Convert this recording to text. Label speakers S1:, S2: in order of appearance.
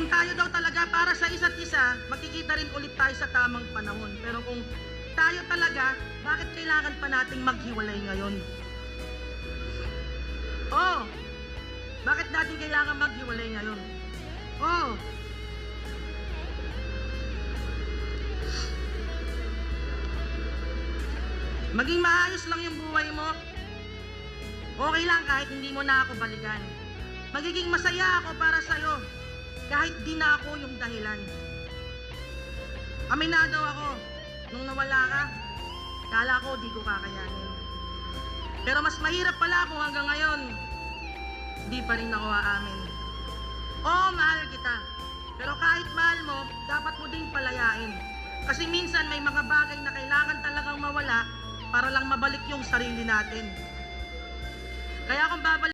S1: Kung tayo daw talaga para sa isa't isa, magkikita rin ulit tayo sa tamang panahon. Pero kung tayo talaga, bakit kailangan pa nating maghiwalay ngayon? Oh, bakit natin kailangan maghiwalay ngayon? Oh, maging maayos lang yung buhay mo. Okay lang kahit hindi mo na ako balikan. Magiging masaya ako para sa'yo kahit di na ako yung dahilan. Aminado ako, nung nawala ka, kala ko di ko kakayanin. Pero mas mahirap pala kung hanggang ngayon, di pa rin ako aamin. Oo, mahal kita. Pero kahit mahal mo, dapat mo ding palayain. Kasi minsan may mga bagay na kailangan talagang mawala para lang mabalik yung sarili natin. Kaya kung babalik